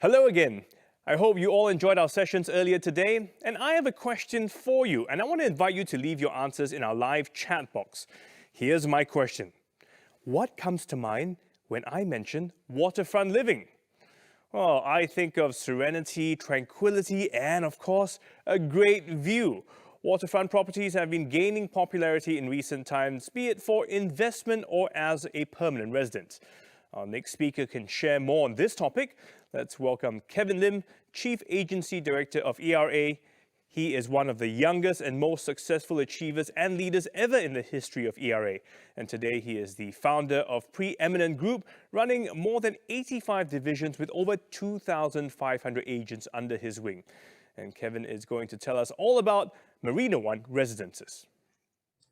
Hello again. I hope you all enjoyed our sessions earlier today, and I have a question for you, and I want to invite you to leave your answers in our live chat box. Here's my question. What comes to mind when I mention waterfront living? Well, I think of serenity, tranquility, and of course, a great view. Waterfront properties have been gaining popularity in recent times, be it for investment or as a permanent resident. Our next speaker can share more on this topic. Let's welcome Kevin Lim, Chief Agency Director of ERA. He is one of the youngest and most successful achievers and leaders ever in the history of ERA. And today he is the founder of Preeminent Group, running more than 85 divisions with over 2,500 agents under his wing. And Kevin is going to tell us all about Marina Bay Residences.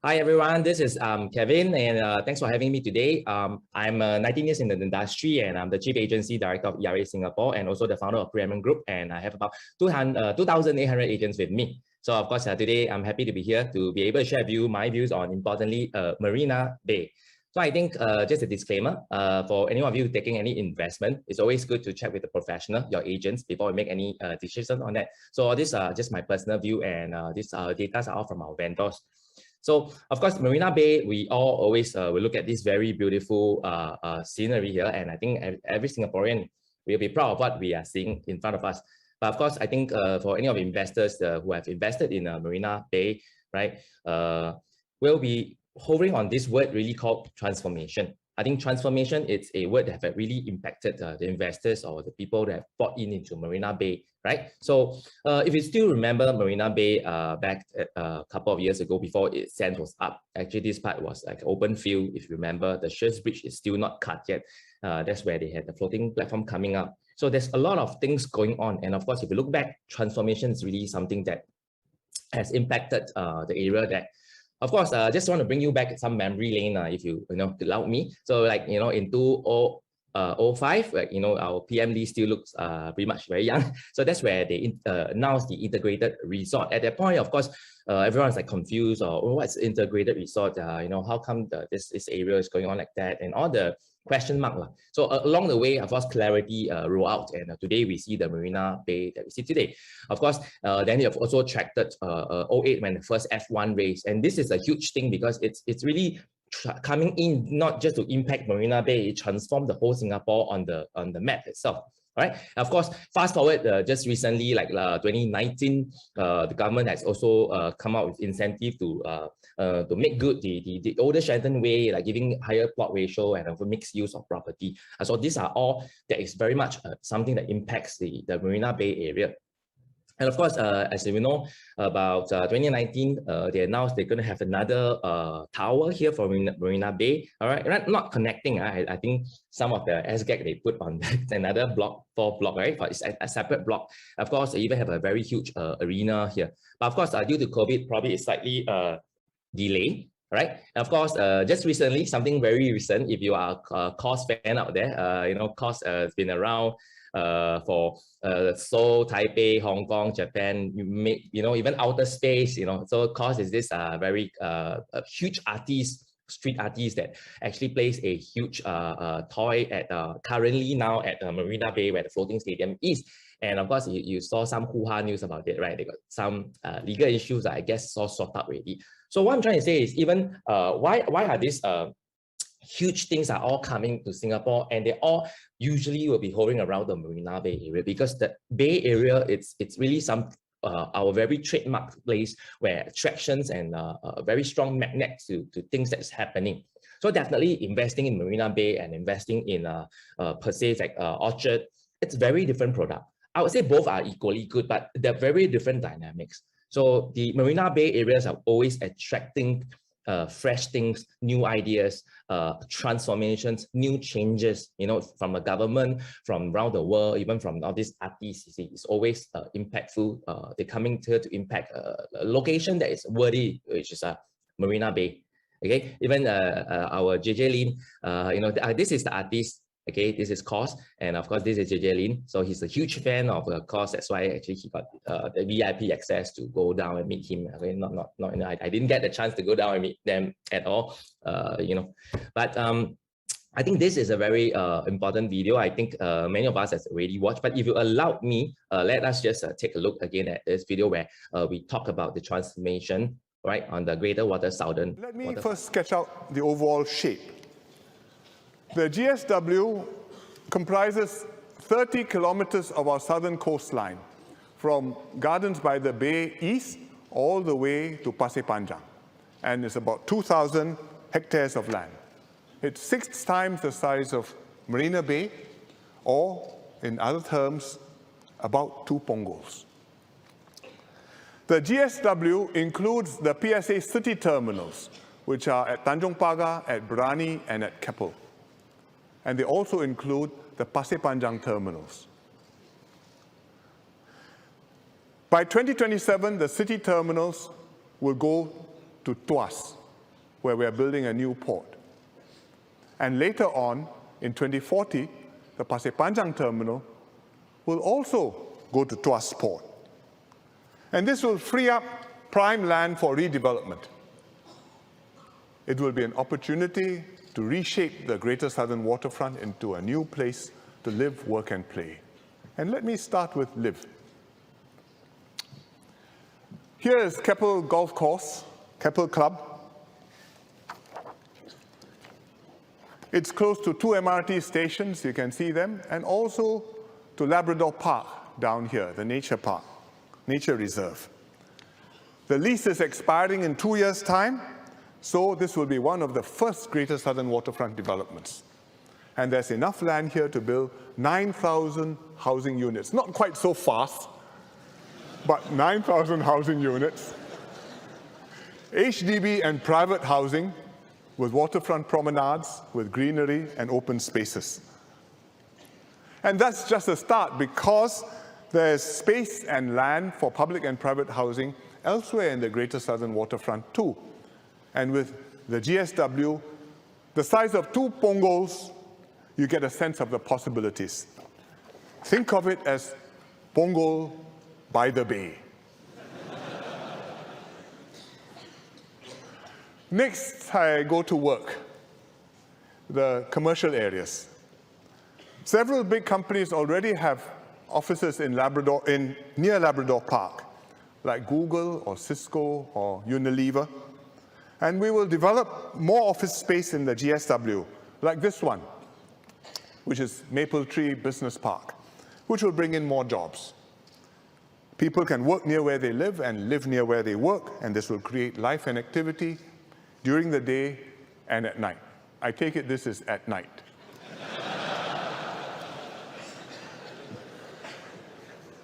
Hi everyone, this is Kevin, and thanks for having me today. I'm 19 years in the industry, and I'm the Chief Agency Director of ERA Singapore, and also the founder of Preeminent Group, and I have about 2,800 agents with me. So of course, today I'm happy to be here to be able to share with you my views on, importantly, Marina Bay. So I think just a disclaimer, for any of you taking any investment, it's always good to check with the professional, your agents, before we make any decisions on that. So all these are just my personal view, and these data are all from our vendors. So, of course, Marina Bay, we all always will look at this very beautiful scenery here, and I think every Singaporean will be proud of what we are seeing in front of us. But of course, I think for any of the investors who have invested in Marina Bay, right, will be hovering on this word really called transformation. I think transformation, it's a word that have really impacted the investors or the people that have bought into Marina Bay, right? So if you still remember Marina Bay back a couple of years ago before sand was up, actually this part was like open field. If you remember, the Shears Bridge is still not cut yet. That's where they had the floating platform coming up. So there's a lot of things going on. And of course, if you look back, transformation is really something that has impacted the area that, of course, just want to bring you back some memory lane, if you allow me. So like, in 2005, like, our PM Lee still looks pretty much very young. So that's where they announced the integrated resort. At that point, of course, everyone's like confused, or what's integrated resort? How come this area is going on like that? And all the question mark. So along the way, of course, clarity roll out, and today we see the Marina Bay that we see today. Of course, then you have also attracted 08 when the first F1 race, and this is a huge thing because it's really coming in not just to impact Marina Bay, it transformed the whole Singapore on the map itself. All right. Of course, fast forward just recently, like 2019, the government has also come out with incentive to make good the older Shenton way, like giving higher plot ratio and mixed use of property. So these are all that is very much something that impacts the Marina Bay area. And of course, as you know, about 2019, they announced they're going to have another tower here for Marina Bay. All right, not connecting. I think some of the SGAG they put on another block, 4th block, right? But it's a separate block. Of course, they even have a very huge arena here. But of course, due to COVID, probably it's slightly delayed. Right. And of course, just recently, something very recent. If you are a COS fan out there, COS has been around for Seoul, Taipei, Hong Kong, Japan, even outer space, so COS is this very huge street artist that actually plays a huge toy at currently now at Marina Bay where the floating stadium is. And of course, you saw some hoo-ha news about it, right? They got some legal issues that I guess all sorted out already. So what I'm trying to say is even why are these huge things are all coming to Singapore, and they all usually will be hovering around the Marina Bay area, because the Bay Area, it's really some our very trademark place where attractions and a very strong magnet to things that's happening. So definitely investing in Marina Bay and investing in per se like Orchard, it's very different product. I would say both are equally good, but they're very different dynamics. So the Marina Bay areas are always attracting fresh things, new ideas, transformations, new changes, from the government, from around the world, even from all these artists. It's always impactful. They're coming here to impact a location that is worthy, which is Marina Bay. Okay, even our JJ Lin, this is the artist. Okay, this is COS, and of course this is JJ Lin. So he's a huge fan of COS. That's why actually he got the VIP access to go down and meet him. Okay, I didn't get the chance to go down and meet them at all. But I think this is a very important video. I think many of us has already watched, but if you allow me, let us just take a look again at this video where we talk about the transformation, right, on the Greater Water Southern. Let me first sketch out the overall shape. The GSW comprises 30 kilometers of our southern coastline, from Gardens by the Bay east all the way to Pasir Panjang, and it's about 2,000 hectares of land. It's 6 times the size of Marina Bay, or in other terms, about 2 Pongos. The GSW includes the PSA city terminals, which are at Tanjong Pagar, at Brani, and at Keppel. And they also include the Pasir Panjang terminals. By 2027, the city terminals will go to Tuas, where we are building a new port. And later on, in 2040, the Pasir Panjang terminal will also go to Tuas Port. And this will free up prime land for redevelopment. It will be an opportunity to reshape the Greater Southern Waterfront into a new place to live, work, and play. And let me start with live. Here is Keppel Golf Course, Keppel Club. It's close to 2 MRT stations, you can see them, and also to Labrador Park down here, the nature park, nature reserve. The lease is expiring in 2 years' time, so this will be one of the first Greater Southern Waterfront developments. And there's enough land here to build 9,000 housing units. Not quite so fast, but 9,000 housing units. HDB and private housing, with waterfront promenades, with greenery and open spaces. And that's just a start, because there's space and land for public and private housing elsewhere in the Greater Southern Waterfront too. And with the GSW, the size of 2 Pongos, you get a sense of the possibilities. Think of it as Pongo by the Bay. Next, I go to work, the commercial areas. Several big companies already have offices in near Labrador Park, like Google or Cisco or Unilever. And we will develop more office space in the GSW, like this one, which is Maple Tree Business Park, which will bring in more jobs. People can work near where they live and live near where they work, and this will create life and activity during the day and at night. I take it this is at night.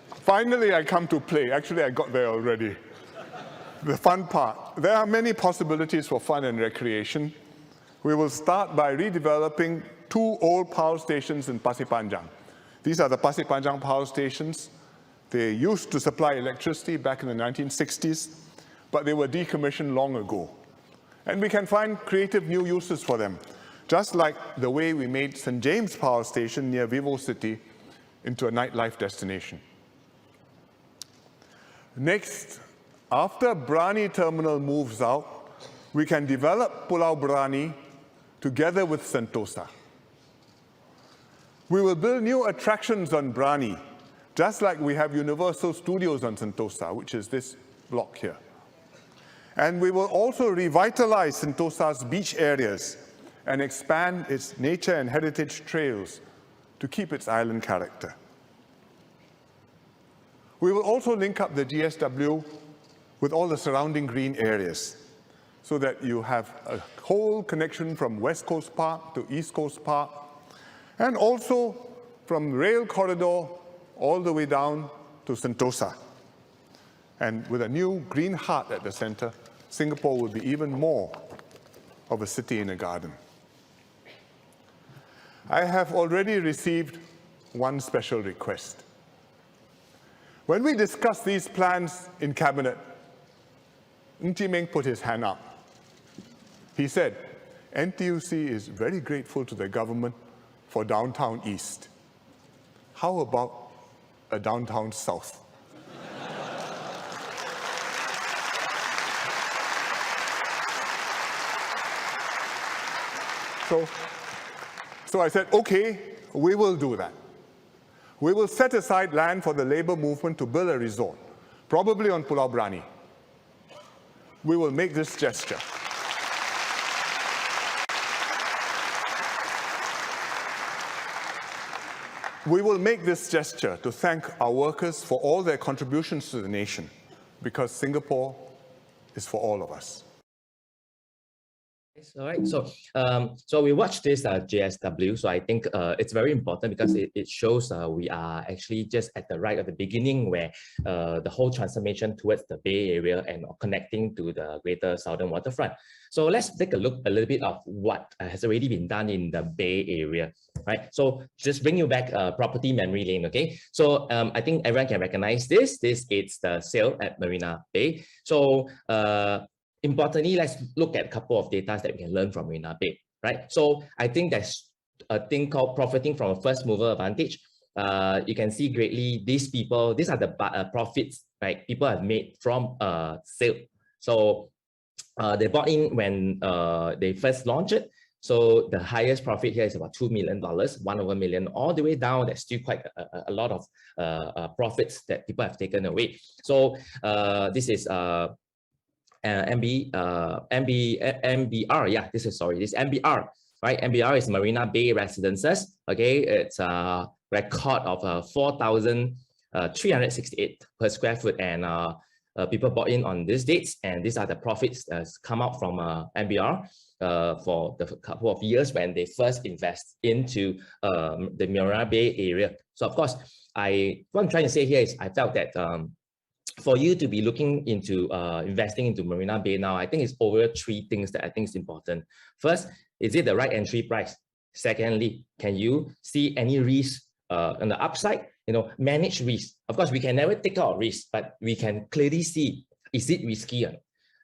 Finally, I come to play. Actually, I got there already. The fun part. There are many possibilities for fun and recreation. We will start by redeveloping 2 old power stations in Pasir Panjang. These are the Pasir Panjang power stations. They used to supply electricity back in the 1960s, but they were decommissioned long ago. And we can find creative new uses for them, just like the way we made St. James Power Station near Vivo City into a nightlife destination. Next, after Brani Terminal moves out, we can develop Pulau Brani together with Sentosa. We will build new attractions on Brani, just like we have Universal Studios on Sentosa, which is this block here. And we will also revitalize Sentosa's beach areas and expand its nature and heritage trails to keep its island character. We will also link up the GSW with all the surrounding green areas, so that you have a whole connection from West Coast Park to East Coast Park, and also from rail corridor all the way down to Sentosa. And with a new green heart at the center, Singapore will be even more of a city in a garden. I have already received one special request. When we discussed these plans in Cabinet, Ng Chee Meng put his hand up. He said, NTUC is very grateful to the government for Downtown East. How about a Downtown South? So So I said, okay, we will do that. We will set aside land for the labor movement to build a resort, probably on Pulau Brani. We will make this gesture. We will make this gesture to thank our workers for all their contributions to the nation, because Singapore is for all of us. All right, so we watched this JSW. So I think it's very important because it shows we are actually just at the right of the beginning, where the whole transformation towards the Bay Area and connecting to the greater southern waterfront. So let's take a look a little bit of what has already been done in the Bay Area, right? So just bring you back property memory lane, okay? So I think everyone can recognize this. This is the sale at Marina Bay. So importantly, let's look at a couple of data that we can learn from Marina Bay, right? So I think there's a thing called profiting from a first mover advantage. You can see greatly these people, these are the profits, right? People have made from sale. So they bought in when they first launched it. So the highest profit here is about $2 million, 1/1,000,000, all the way down. There's still quite a lot of profits that people have taken away. So this is MBR, yeah, this is MBR, right? MBR is Marina Bay Residences. Okay, it's a record of 4,368 per square foot, and people bought in on these dates, and these are the profits that's come out from MBR for the couple of years when they first invest into the Marina Bay area. So of course, what I'm trying to say here is I felt that for you to be looking into investing into Marina Bay now, I think it's over 3 things that I think is important. First, is it the right entry price? Secondly, can you see any risk on the upside? You know, manage risk. Of course, we can never take out risk, but we can clearly see, is it risky?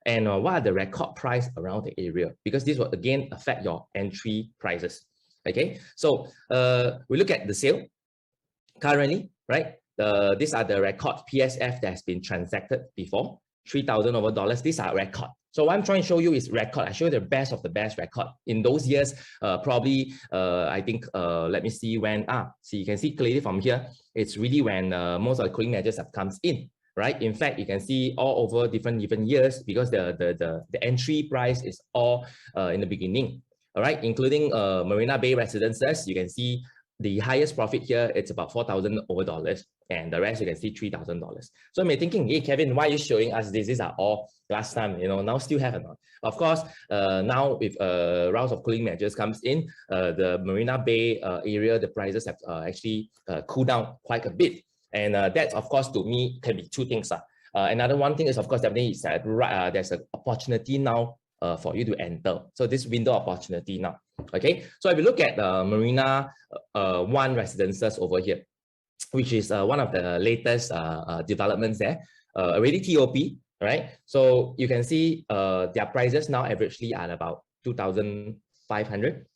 And what are the record price around the area? Because this will again affect your entry prices. Okay, so we look at the sale currently, right? These are the record PSF that has been transacted before, $3,000 over. These are record. So what I'm trying to show you is record. I show you the best of the best record. In those years, probably, I think, let me see when, so you can see clearly from here, it's really when most of the cooling measures have come in, right? In fact, you can see all over different years, because the entry price is all in the beginning, all right? Including Marina Bay Residences, you can see the highest profit here, it's about $4,000 over, and the rest you can see $3,000. So you may be thinking, hey Kevin, why are you showing us this? These are all last time, you know, now still have or not? Of course, now with rounds of cooling measures comes in, the Marina Bay area, the prices have actually cooled down quite a bit. And that, of course, to me, can be 2 things. Another one thing is, of course, definitely is that there's an opportunity now for you to enter. So this window opportunity now. Okay, so if you look at Marina 1 Residences over here, which is one of the latest developments there, already TOP, right? So you can see their prices now averagely are about 2,500.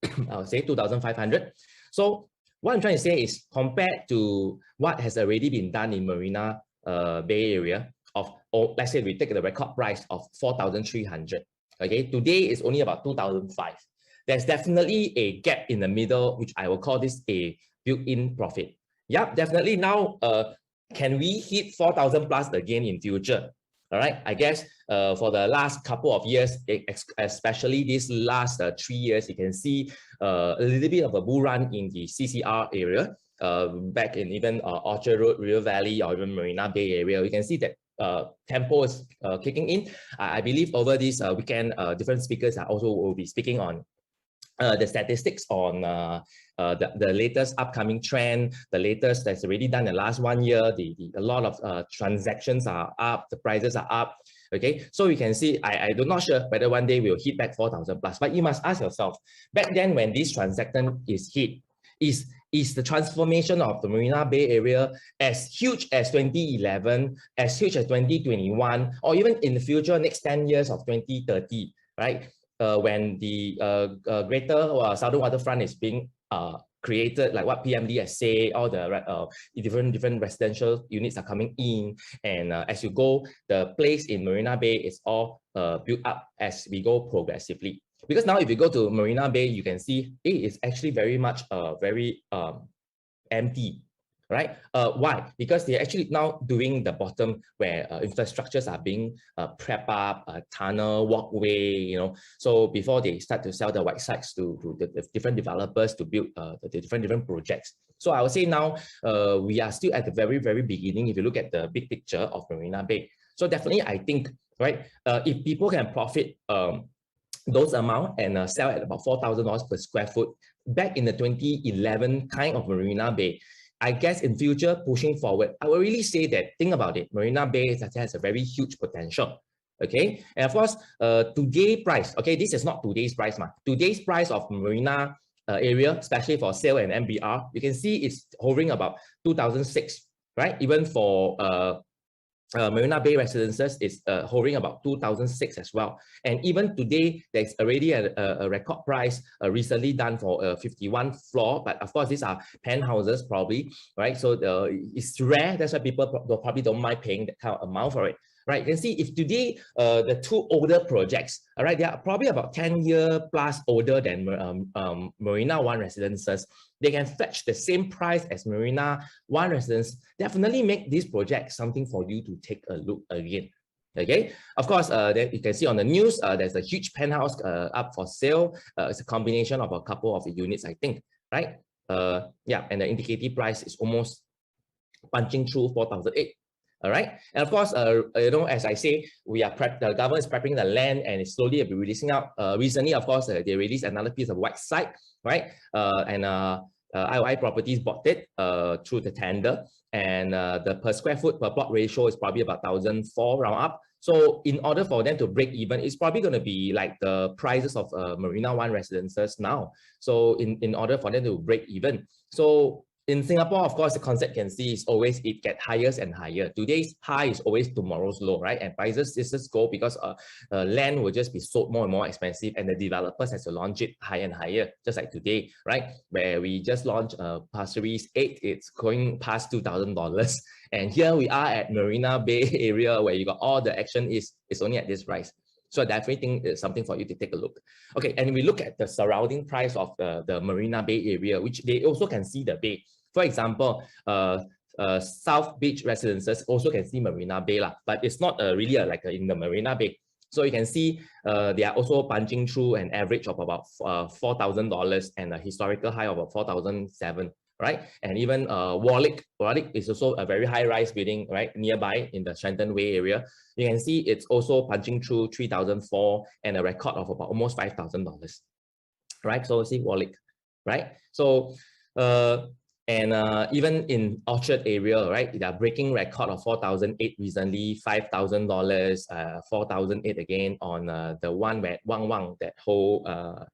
I would say 2,500. So what I'm trying to say is, compared to what has already been done in Marina Bay area of, let's say we take the record price of 4,300. Okay, today is only about 2,500. There's definitely a gap in the middle, which I will call this a built-in profit. Yep, definitely now, can we hit 4,000 plus again in future? All right, I guess for the last couple of years, especially these last 3 years, you can see a little bit of a bull run in the CCR area, back in even Orchard Road, River Valley, or even Marina Bay area. We can see that tempo is kicking in. I believe over this weekend, different speakers are also will be speaking on the statistics on the latest upcoming trend, the latest that's already done in the last 1 year. A lot of transactions are up, the prices are up. Okay, so we can see, I'm not sure whether one day we'll hit back 4,000 plus, but you must ask yourself, back then when this transaction is hit, is the transformation of the Marina Bay area as huge as 2011, as huge as 2021, or even in the future, next 10 years of 2030, right? When the greater southern waterfront is being created, like what PMD has said, all the different residential units are coming in, and as you go, the place in Marina Bay is all built up as we go progressively. Because now if you go to Marina Bay, you can see it is actually very much very empty, right? Why? Because they're actually now doing the bottom where infrastructures are being prepped up, tunnel, walkway, you know. So before they start to sell the white sites to the different developers to build the different projects. So I would say now we are still at the very, very beginning if you look at the big picture of Marina Bay. So definitely I think, right, if people can profit those amount and sell at about $4,000 per square foot back in the 2011 kind of Marina Bay, I guess in future pushing forward, I will really say that, think about it, Marina Bay has a very huge potential. Okay, and of course, today's price, okay, this is not today's price, today's price of Marina area, especially for sale and MBR, you can see it's hovering about 2006, right? Even for Marina Bay Residences is hovering about 2006 as well. And even today, there's already a record price recently done for 51 floor. But of course, these are penthouses probably, right? So it's rare. That's why people probably don't mind paying that kind of amount for it. Right, you can see if today the two older projects, all right, they are probably about 10-year plus older than Marina One Residences. They can fetch the same price as Marina One Residence. Definitely make this project something for you to take a look again. Okay, of course, then you can see on the news, there's a huge penthouse up for sale. It's a combination of a couple of units, I think, right? Yeah, and the indicative price is almost punching through 4,008. All right, and of course, you know, as I say, the government is prepping the land and it's slowly will be releasing out. Recently, of course, they released another piece of white site, right? IOI Properties bought it through the tender, and the per square foot per plot ratio is probably about 1,004 round up. So in order for them to break even, it's probably going to be like the prices of Marina One Residences now. So in order for them to break even, so in Singapore, of course, the concept can see is always it get higher and higher. Today's high is always tomorrow's low, right? And prices just go because land will just be sold more and more expensive, and the developers has to launch it higher and higher, just like today, right? Where we just launched Pasir Ris 8, it's going past $2,000, and here we are at Marina Bay area where you got all the action is only at this price. So I definitely think it's something for you to take a look. Okay, and we look at the surrounding price of the Marina Bay area, which they also can see the bay. For example, South Beach Residences also can see Marina Bay, but it's not really like in the Marina Bay. So you can see they are also punching through an average of about $4,000 and a historical high of about 4,007. Right, and even Warwick is also a very high-rise building right nearby in the Shenton Way area. You can see it's also punching through 3,004 and a record of about almost $5,000. Right, so see Warwick, right? So even in Orchard area, right, they are breaking record of 4,008 recently, $5,000, 4,008 again on the one where Wang, that whole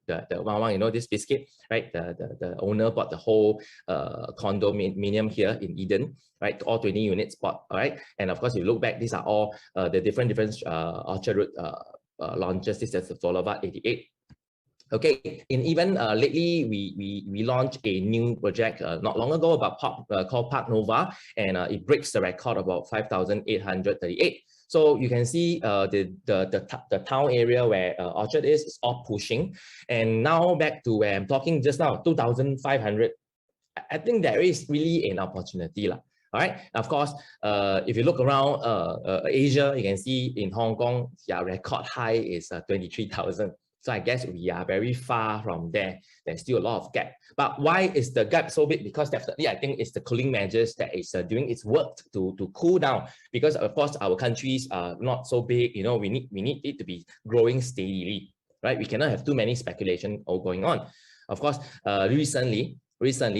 the Wang, you know, this biscuit, right? The owner bought the whole condominium here in Eden, right? All 20 units bought, all right? And of course, you look back, these are all the different Orchard Road launches. This is the Boulevard 88. Okay, and even lately, we launched a new project not long ago called Park Nova, and it breaks the record about 5,838. So you can see the town area where Orchard is all pushing, and now back to where I'm talking just now, 2,500. I think there is really an opportunity, All right. Of course, if you look around Asia, you can see in Hong Kong, their record high is 23,000. So I guess we are very far from there. There's still a lot of gap. But why is the gap so big? Because definitely I think it's the cooling measures that is doing its work to cool down. Because of course our countries are not so big. You know, we need it to be growing steadily, right? We cannot have too many speculation all going on. Of course, recently,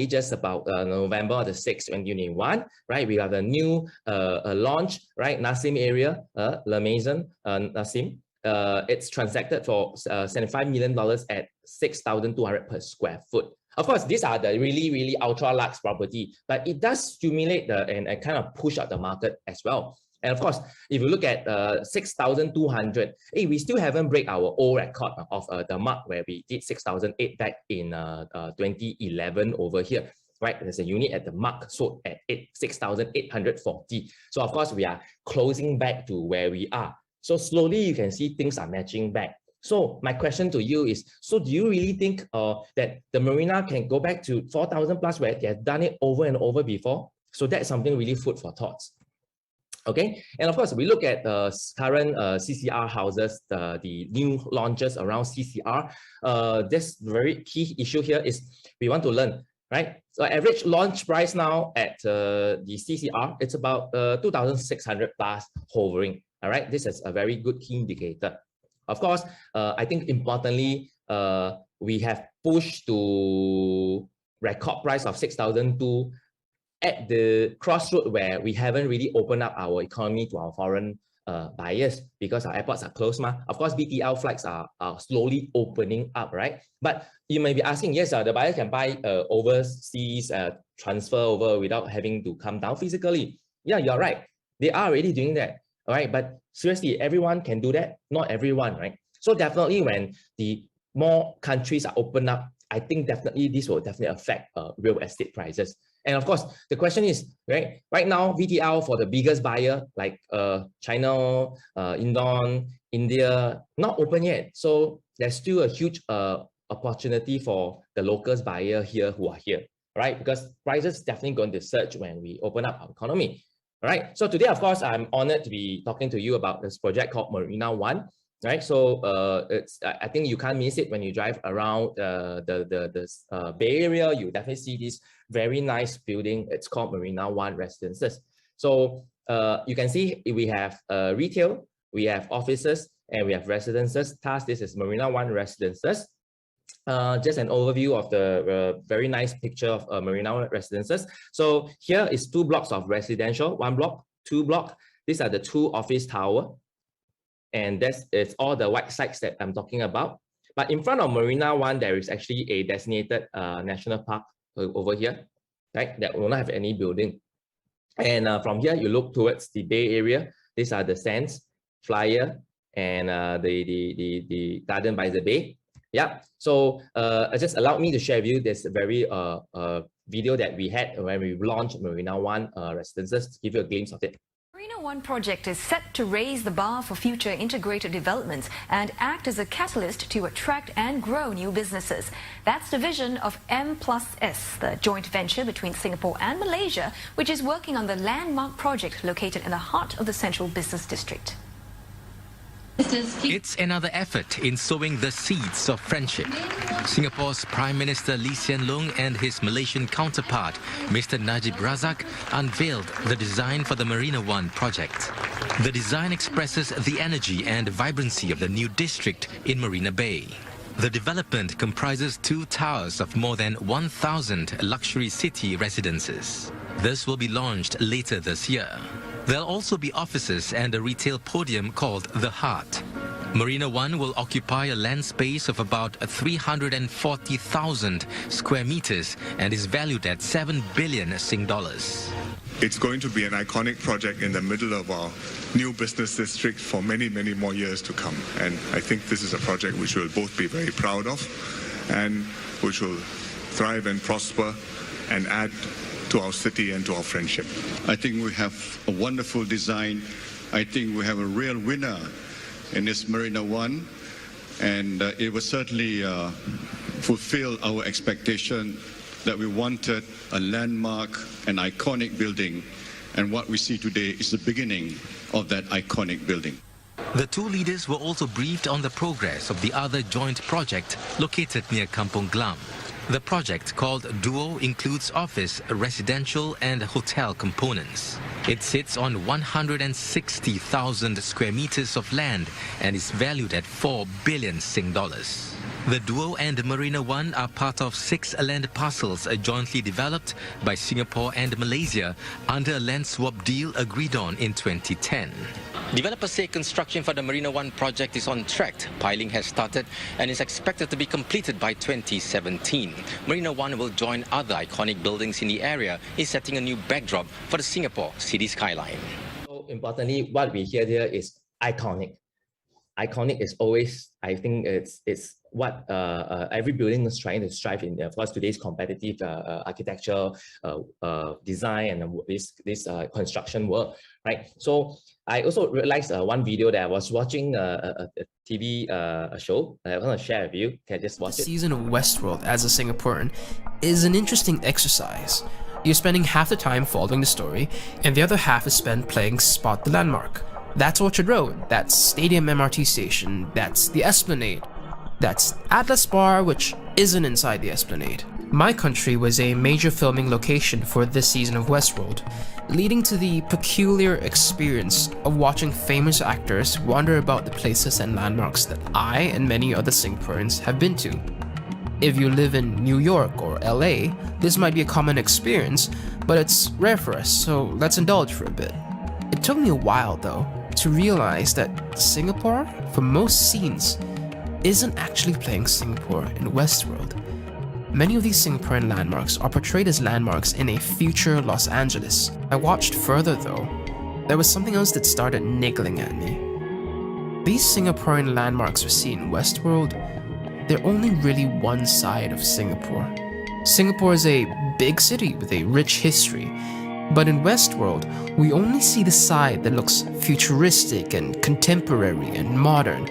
just about November the 6th, 2021, right? We have a new launch, right? Nassim area, La Maison, Nassim. It's transacted for $75 million at 6,200 per square foot. Of course, these are the really ultra luxe property, but it does stimulate and kind of push out the market as well. And of course, if you look at 6,200, we still haven't break our old record of the mark where we did 6,008 back in 2011 over here. Right, there's a unit at the mark sold at 6,840. So of course, we are closing back to where we are. So slowly you can see things are matching back. So my question to you is, so do you really think that the marina can go back to 4,000 plus where they have done it over and over before? So that's something really food for thoughts. Okay, and of course, we look at the current CCR houses, the new launches around CCR. This very key issue here is we want to learn, right? So average launch price now at the CCR, it's about 2,600 plus hovering. All right, this is a very good key indicator. Of course, I think importantly, we have pushed to record price of 6,002 at the crossroad where we haven't really opened up our economy to our foreign buyers because our airports are closed. Of course, BTL flights are slowly opening up, right? But you may be asking, yes, the buyer can buy overseas, transfer over without having to come down physically. Yeah, you're right. They are already doing that, all right? But seriously, everyone can do that? Not everyone, right? So definitely when the more countries are open up, I think definitely this will definitely affect real estate prices. And of course, the question is, right now, VTL for the biggest buyer like China, Indon, India, not open yet. So there's still a huge opportunity for the locals buyer here who are here, right? Because prices definitely going to surge when we open up our economy, right? So today, of course, I'm honored to be talking to you about this project called Marina One. Right, so I think you can't miss it when you drive around the Bay Area. You definitely see this very nice building. It's called Marina One Residences. So you can see we have retail, we have offices, and we have residences. Thus, this is Marina One Residences. Just an overview of the very nice picture of Marina One Residences. So here is 2 blocks of residential, 1 block, 2 block. These are the 2 office tower. And it's all the white sites that I'm talking about. But in front of Marina One, there is actually a designated national park over here, right? That will not have any building. And from here, you look towards the Bay Area. These are the Sands, Flyer, and the Garden by the Bay. Yeah. So just allow me to share with you this very video that we had when we launched Marina One Residences to give you a glimpse of it. Marina One project is set to raise the bar for future integrated developments and act as a catalyst to attract and grow new businesses. That's the vision of M+S, the joint venture between Singapore and Malaysia, which is working on the landmark project located in the heart of the Central Business District. It's another effort in sowing the seeds of friendship. Singapore's Prime Minister Lee Hsien Loong and his Malaysian counterpart, Mr. Najib Razak, unveiled the design for the Marina One project. The design expresses the energy and vibrancy of the new district in Marina Bay. The development comprises 2 towers of more than 1,000 luxury city residences. This will be launched later this year. There'll also be offices and a retail podium called The Heart. Marina One will occupy a land space of about 340,000 square meters and is valued at 7 billion Sing dollars. It's going to be an iconic project in the middle of our new business district for many, many more years to come. And I think this is a project which we'll both be very proud of and which will thrive and prosper and add to our city and to our friendship. I think we have a wonderful design. I think we have a real winner in this Marina One, and it will certainly fulfill our expectation that we wanted a landmark, an iconic building, and what we see today is the beginning of that iconic building. The 2 leaders were also briefed on the progress of the other joint project located near Kampong Glam. The project, called Duo, includes office, residential and hotel components. It sits on 160,000 square meters of land and is valued at 4 billion Sing dollars. The Duo and Marina One are part of 6 land parcels jointly developed by Singapore and Malaysia under a land swap deal agreed on in 2010. Developers say construction for the Marina One project is on track. Piling has started and is expected to be completed by 2017. Marina One will join other iconic buildings in the area in setting a new backdrop for the Singapore city skyline. So importantly, what we hear here is iconic. Iconic is always, I think it's what every building is trying to strive in, of course, today's competitive architecture, design, and this construction work, right? So I also realized one video that I was watching a TV show that I want to share with you. Can I just watch it? The season of Westworld as a Singaporean is an interesting exercise. You're spending half the time following the story, and the other half is spent playing Spot the Landmark. That's Orchard Road, that's Stadium MRT Station, that's the Esplanade. That's Atlas Bar, which isn't inside the Esplanade. My country was a major filming location for this season of Westworld, leading to the peculiar experience of watching famous actors wander about the places and landmarks that I and many other Singaporeans have been to. If you live in New York or LA, this might be a common experience, but it's rare for us, so let's indulge for a bit. It took me a while, though, to realize that Singapore, for most scenes, isn't actually playing Singapore in Westworld. Many of these Singaporean landmarks are portrayed as landmarks in a future Los Angeles. I watched further though. There was something else that started niggling at me. These Singaporean landmarks we see in Westworld, they're only really one side of Singapore. Singapore is a big city with a rich history, but in Westworld, we only see the side that looks futuristic and contemporary and modern.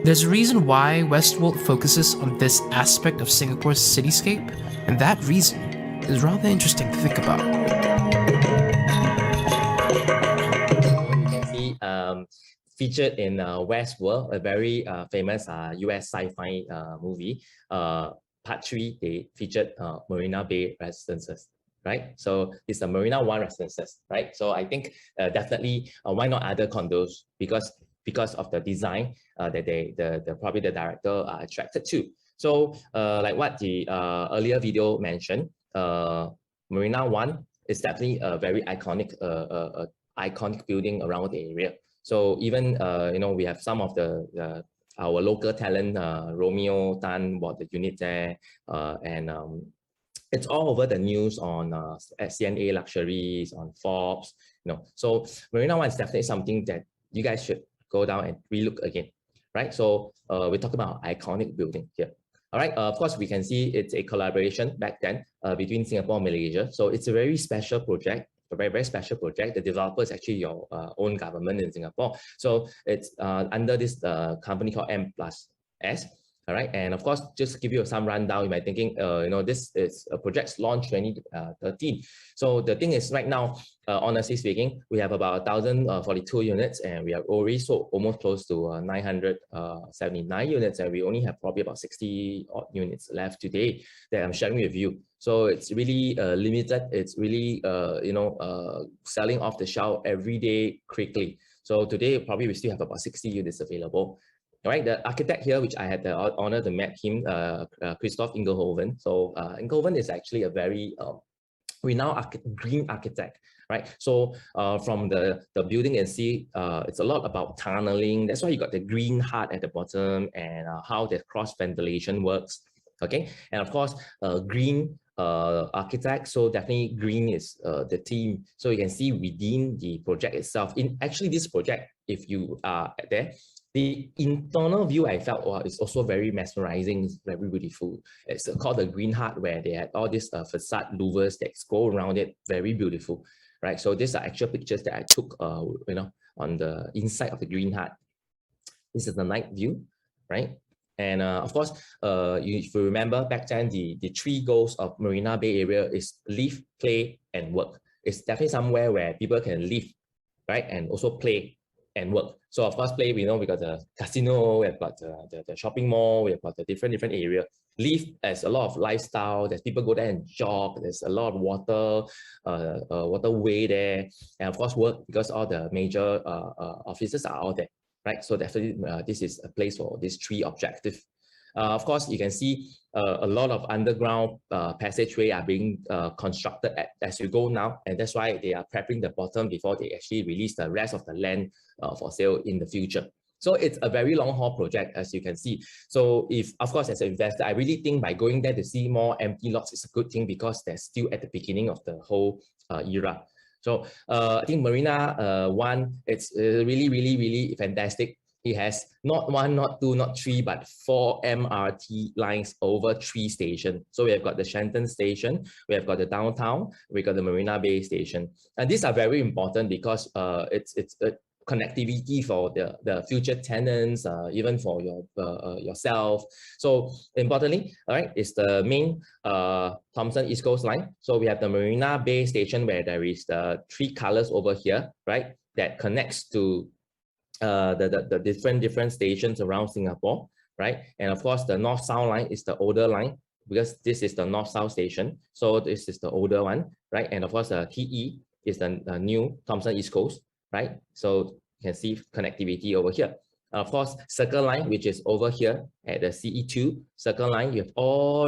There's a reason why Westworld focuses on this aspect of Singapore's cityscape, and that reason is rather interesting to think about. You can see featured in Westworld, a very famous US sci-fi movie, Part 3, they featured Marina Bay Residences. Right, so it's the Marina 1 residences, right? So I think definitely why not other condos, because of the design that probably the director are attracted to. So like what the earlier video mentioned, Marina 1 is definitely a very iconic building around the area. So even you know, we have some of our local talent, Romeo Tan bought the unit there, and it's all over the news on CNA Luxuries, on Forbes, you know. So Marina 1 is definitely something that you guys should go down and relook again, right? So we're talking about iconic building here. All right, of course, we can see it's a collaboration back then between Singapore and Malaysia. So it's a very special project, a very, very special project. The developer is actually your own government in Singapore. So it's under this company called M+S. All right, and of course, just to give you some rundown, you might be thinking, you know, this is a project launched 2013. So the thing is, right now, honestly speaking, we have about 1,042 units, and we have already sold almost close to 979 units, and we only have probably about 60 odd units left today that I'm sharing with you. So it's really limited. It's really, you know, selling off the shelf every day quickly. So today, probably we still have about 60 units available. All right, the architect here, which I had the honor to meet him, Christoph Ingelhoven. So Ingelhoven is actually a very renowned green architect, right? So from the building and see, it's a lot about tunneling. That's why you got the green heart at the bottom, and how the cross ventilation works. Okay, and of course, green architect. So definitely green is the theme. So you can see within the project itself. In actually this project, if you are there, the internal view I felt is also very mesmerizing, it's very beautiful. It's called the Green Heart, where they had all these facade louvers that go around it, very beautiful, right? So these are actual pictures that I took, you know, on the inside of the Green Heart. This is the night view, right? And of course, if you remember back then, the three goals of Marina Bay area is live, play, and work. It's definitely somewhere where people can live, right? And also play and work. So of course, play, we know we got the casino, we have got the shopping mall, we have got the different area. Live as a lot of lifestyle, there's people go there and jog, there's a lot of waterway there. And of course, work, because all the major offices are all there, right? So definitely this is a place for these three objectives. Of course, you can see a lot of underground passageway are being constructed as you go now, and that's why they are prepping the bottom before they actually release the rest of the land for sale in the future. So it's a very long haul project, as you can see. So if, of course, as an investor, I really think by going there to see more empty lots is a good thing, because they're still at the beginning of the whole era. So I think Marina 1, it's really, really, really fantastic. it has not one, not two, not three, but 4 MRT lines over 3 stations. So we have got the Shenton Station, we have got the downtown, we got the Marina Bay Station. And these are very important because it's connectivity for the future tenants, even for yourself. So importantly, all right, is the main Thomson East Coast line. So we have the Marina Bay Station where there is the 3 colors over here, right, that connects to the different stations around Singapore, right? And of course, the north-south line is the older line because this is the north-south station. So this is the older one, right? And of course, the TE is the new Thomson East Coast, right? So you can see connectivity over here. Of course, Circle Line, which is over here at the CE2 Circle Line, you have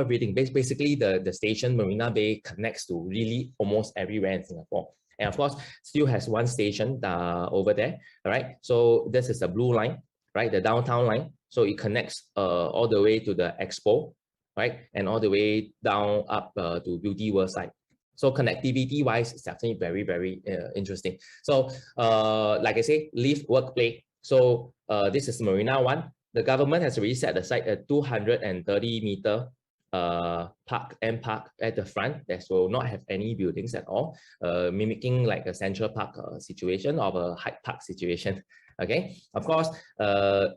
everything. Basically, the station Marina Bay connects to really almost everywhere in Singapore. And of course, still has one station over there, all right? So this is the blue line, right? The downtown line. So it connects all the way to the Expo, right? And all the way down up to Beauty World side. So connectivity-wise, it's definitely very, very interesting. So like I say, live, work, play. So this is Marina 1. The government has already set aside a 230-meter park at the front that will not have any buildings at all, mimicking like a Central Park situation or a Hyde Park situation. Okay, of course,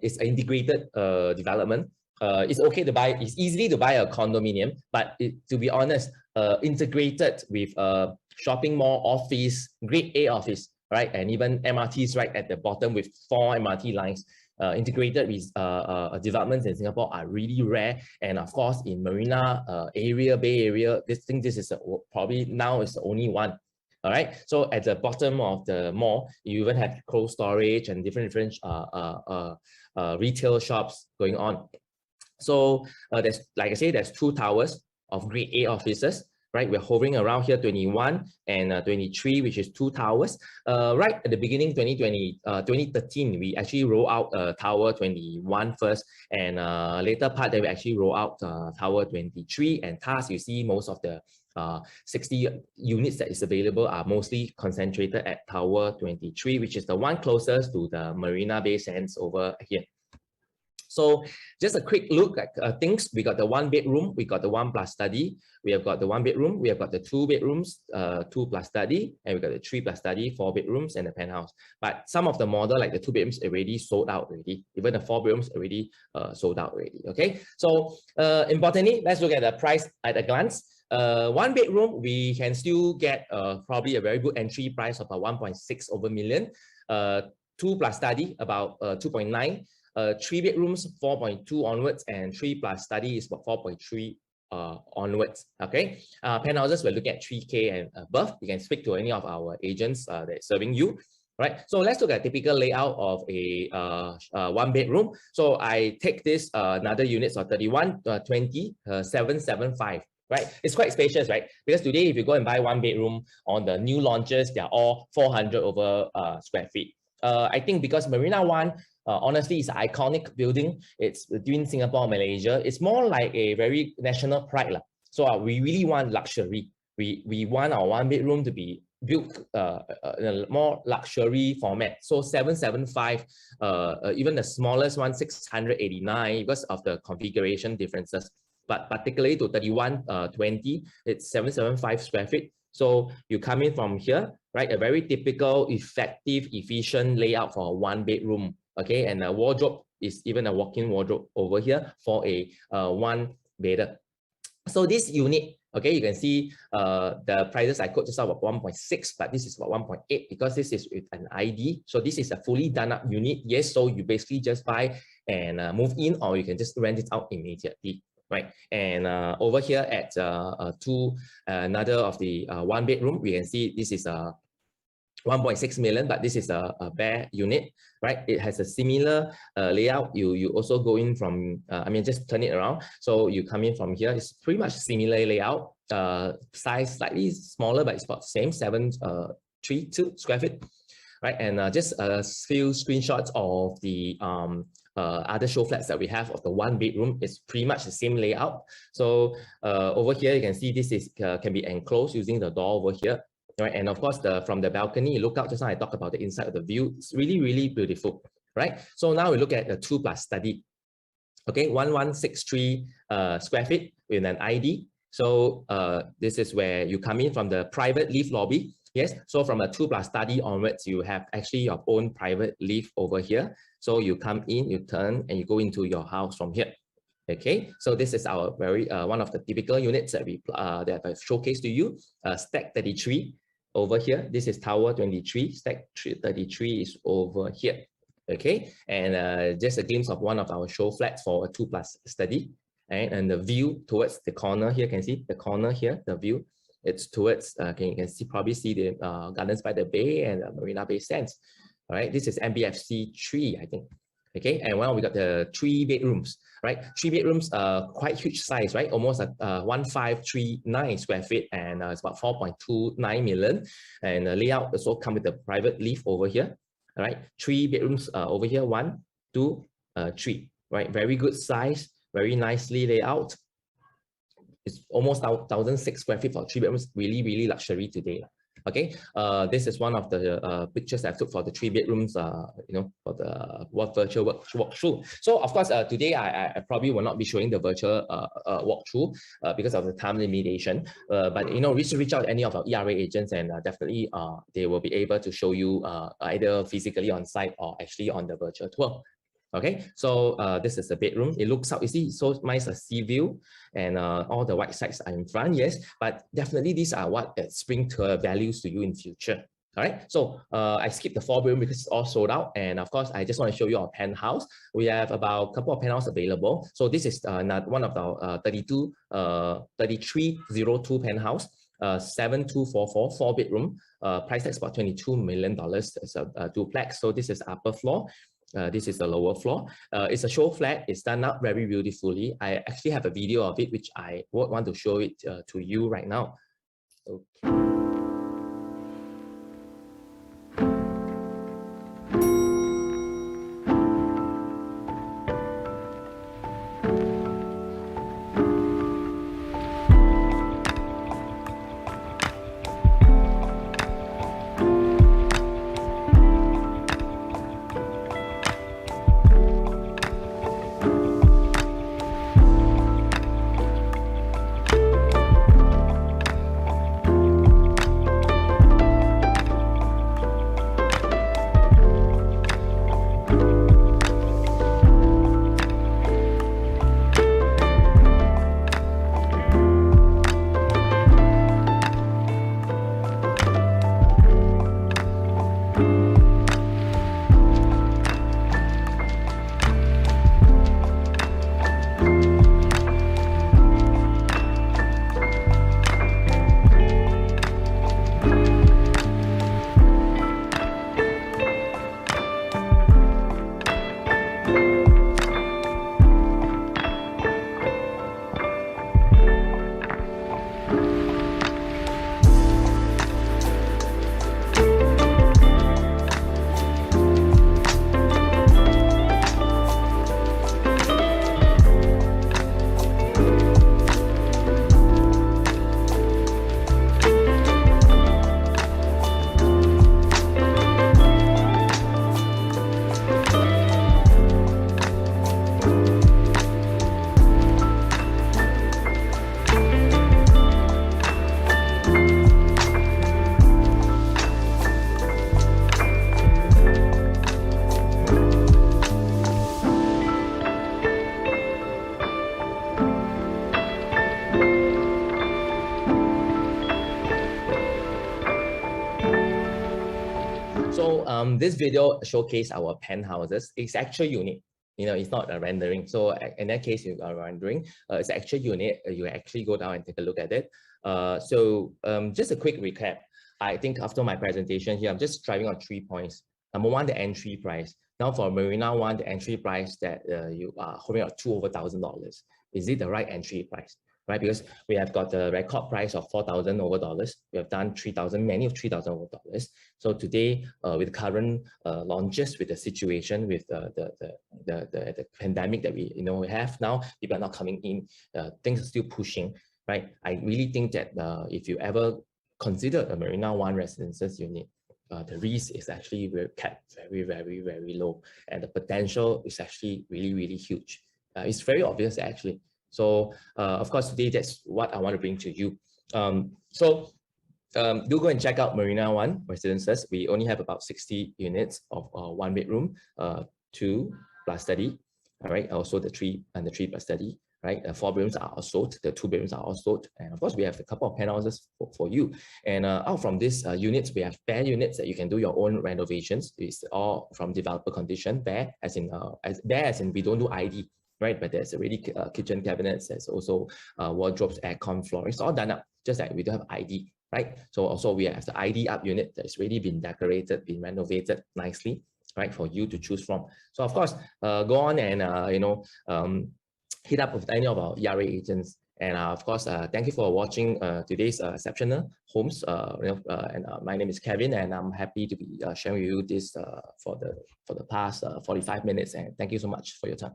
it's an integrated development. It's okay to buy, it's easily to buy a condominium, but to be honest, integrated with a shopping mall, office, grade A office, right? And even MRTs right at the bottom with 4 MRT lines. Integrated with developments in Singapore are really rare, and of course in Marina area, Bay Area, this is probably now is the only one. All right, so at the bottom of the mall, you even have cold storage and different retail shops going on. So there's, like I say, there's 2 towers of grade A offices. Right, we're hovering around here 21 and 23, which is 2 towers. Right at the beginning, 2013, we actually roll out Tower 21 first, and later part that we actually roll out Tower 23. And thus, you see most of the 60 units that is available are mostly concentrated at Tower 23, which is the one closest to the Marina Bay Sands over here. So just a quick look at things. We got the 1-bedroom, we got the 1+ study, we have got the 1-bedroom, we have got the 2 bedrooms, 2+ study, and we got the 3+ study, 4 bedrooms, and the penthouse. But some of the model, like the 2 bedrooms, already sold out already. Even the 4 bedrooms already sold out already. Okay, so importantly, let's look at the price at a glance. 1 bedroom, we can still get probably a very good entry price of about 1.6 million. 2+ study about 2.9. 3 bedrooms 4.2 onwards, and 3+ study is about 4.3 onwards. Okay, penthouses we're looking at 3K and above. You can speak to any of our agents that's serving you. Right, so let's look at typical layout of a 1-bedroom. So I take this another units of 31, 20, 775. Right, it's quite spacious, right? Because today, if you go and buy 1-bedroom on the new launches, they are all 400 over square feet. I think because Marina 1, honestly, it's an iconic building. It's between Singapore and Malaysia. It's more like a very national pride. So we really want luxury. We want our 1-bedroom to be built in a more luxury format. So 775, even the smallest one, 689, because of the configuration differences. But particularly to 3120, it's 775 square feet. So you come in from here, right? A very typical, effective, efficient layout for a 1-bedroom. Okay, and a wardrobe is even a walk-in wardrobe over here for a 1-bedder. So this unit, okay, you can see the prices I quote just about 1.6, but this is about 1.8 because this is with an ID. So this is a fully done up unit. Yes, so you basically just buy and move in, or you can just rent it out immediately. Right, and over here at another of the 1-bedroom, we can see this is a 1.6 million, but this is a bare unit, right? It has a similar layout. You also go in from, I mean, just turn it around. So you come in from here. It's pretty much similar layout. Size slightly smaller, but it's about the same, 732 square feet, right? And just a few screenshots of the other show flats that we have of the 1-bedroom. It's pretty much the same layout. So over here, you can see this is can be enclosed using the door over here. Right, and of course, from the balcony, you look out. Just now I talked about the inside of the view. It's really, really beautiful. right? So now we look at the 2+ study. Okay, 1163 square feet with an ID. So this is where you come in from the private lift lobby. Yes, so from a 2+ study onwards, you have actually your own private lift over here. So you come in, you turn, and you go into your house from here. Okay, so this is our very one of the typical units that we that I've showcased to you. Stack 33 over here. This is tower 23. Stack 33 is over here. Okay, and just a glimpse of one of our show flats for a 2+ study, and the view towards the corner here. Can see the corner here, the view. It's towards you can see probably see the Gardens by the Bay and Marina Bay Sands. All right, this is MBFC 3, I think. Okay, and well, we got the 3 bedrooms, right? 3 bedrooms, quite huge size, right? Almost 1539 square feet, and it's about 4.29 million. And the layout also come with the private lift over here. All right, 3 bedrooms over here, 1, 2, 3, right? Very good size, very nicely laid out. It's almost 1,006 square feet for 3 bedrooms, really luxury today. Okay, this is one of the pictures I took for the 3 bedrooms, you know, for the virtual walkthrough. So of course, today I probably will not be showing the virtual walkthrough because of the time limitation. But you know, reach out to any of our ERA agents, and definitely they will be able to show you either physically on site or actually on the virtual tour. Okay, so this is the bedroom. It looks out, you see, so nice a sea view, and all the white sides are in front, yes, but definitely these are what spring tour values to you in future. All right, so I skipped the 4-bedroom because it's all sold out, and of course I just want to show you our penthouse. We have about a couple of penthouse available. So this is one of our 3302 penthouse, 7244, 4-bedroom, price tag about $22 million. It's a duplex. So this is upper floor. This is the lower floor. It's a show flat. It's done up very beautifully. I actually have a video of it, which I want to show it to you right now. Okay. This video showcase our penthouses. It's actual unit. You know, it's not a rendering. So in that case, you are rendering. It's an actual unit. You actually go down and take a look at it. Just a quick recap. I think after my presentation here, I'm just driving on 3 points. Number one, the entry price. Now for Marina One, the entry price that you are holding at over $2,000. Is it the right entry price? Right, because we have got the record price of $4,000 over. We have done 3,000, many of $3,000 over. So today, with current launches, with the situation, with the pandemic that we have now, people are not coming in. Things are still pushing. Right, I really think that if you ever consider a Marina One Residences unit, the risk is actually kept very, very, very low, and the potential is actually really, really huge. It's very obvious actually. So of course, today that's what I want to bring to you. Do go and check out Marina 1 Residences. We only have about 60 units of 1 bedroom, 2 plus study, all right. Also the 3 plus study, right. 4 bedrooms are all sold. The 2 bedrooms are all sold, and of course we have a couple of penthouses for you. And out from these units, we have bare units that you can do your own renovations. It's all from developer condition. Bare as in we don't do ID. Right, but there's already kitchen cabinets. There's also wardrobes, aircon, flooring. It's all done up, just like we don't have ID, right? So also we have the ID up unit that's already been decorated, been renovated nicely, right, for you to choose from. So of course, go on and hit up with any of our ERA agents. And of course, thank you for watching today's exceptional homes. My name is Kevin, and I'm happy to be sharing with you this for the past 45 minutes. And thank you so much for your time.